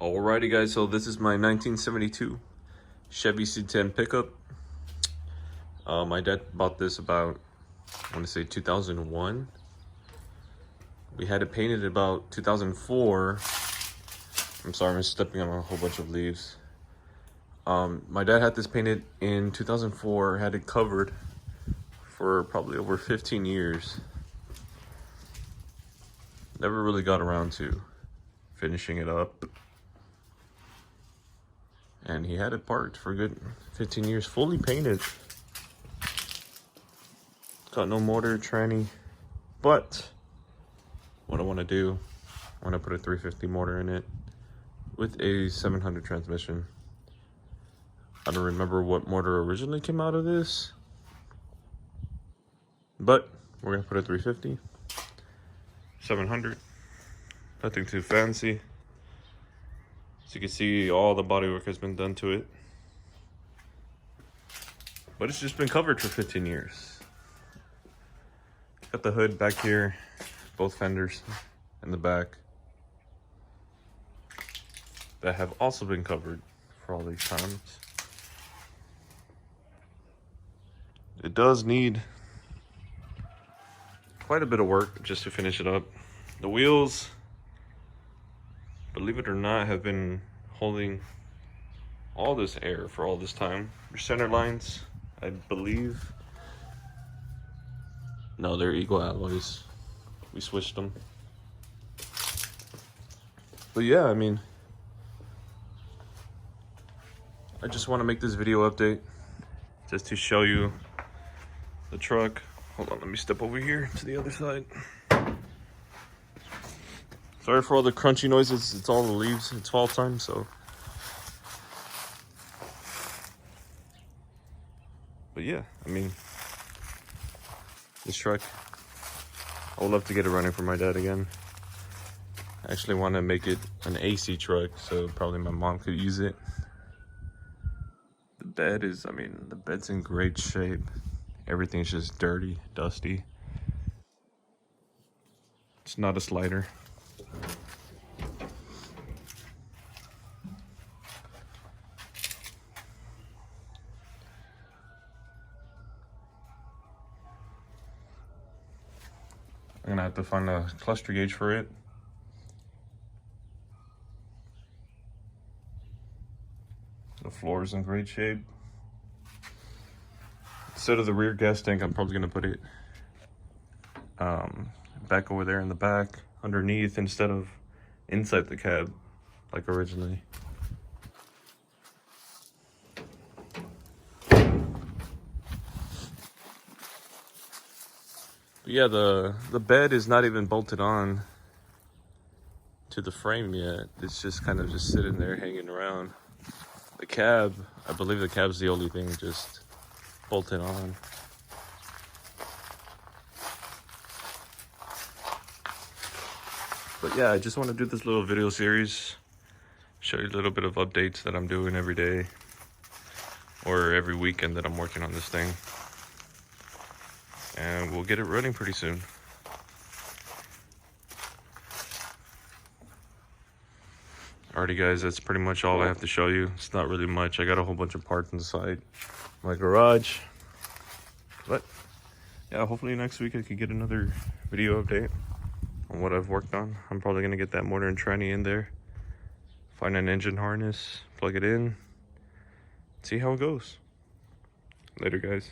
Alrighty guys, so this is my 1972 Chevy C10 pickup. My dad bought this about, I want to say 2001. We had it painted about 2004. I'm sorry, I'm stepping on a whole bunch of leaves. My dad had this painted in 2004, had it covered for probably over 15 years. Never really got around to finishing it up. And he had it parked for a good 15 years, fully painted. Got no motor, tranny. But what I want to do, I want to put a 350 motor in it with a 700 transmission. I don't remember what motor originally came out of this, but we're gonna put a 350, 700, nothing too fancy. So you can see all the bodywork has been done to it, but it's just been covered for 15 years. Got the hood back here, both fenders in the back that have also been covered for all these times. It does need quite a bit of work just to finish it up. The wheels, believe it or not, have been holding all this air for all this time. Your center lines, I believe, no, they're Eagle alloys. We switched them. But yeah, I mean, I just want to make this video update just to show you the truck. Hold on, let me step over here to the other side. Sorry for all the crunchy noises. It's all the leaves. It's fall time, so. But yeah, I mean, this truck, I would love to get it running for my dad again. I actually want to make it an AC truck, so probably my mom could use it. The bed is, I mean, the bed's in great shape. Everything's just dirty, dusty. It's not a slider. I'm gonna have to find a cluster gauge for it. The floor is in great shape. Instead of the rear gas tank, I'm probably gonna put it back over there in the back, underneath, instead of inside the cab, like originally. But yeah, the bed is not even bolted on to the frame yet. It's just kind of just sitting there hanging around. The cab, I believe the cab's the only thing just bolted on. But yeah, I just want to do this little video series, show you a little bit of updates that I'm doing every day or every weekend that I'm working on this thing. And we'll get it running pretty soon. Alrighty guys, that's pretty much all I have to show you. It's not really much. I got a whole bunch of parts inside my garage. But yeah, hopefully next week I could get another video update on what I've worked on. I'm probably gonna get that motor and tranny in there, find an engine harness, plug it in, see how it goes. Later guys.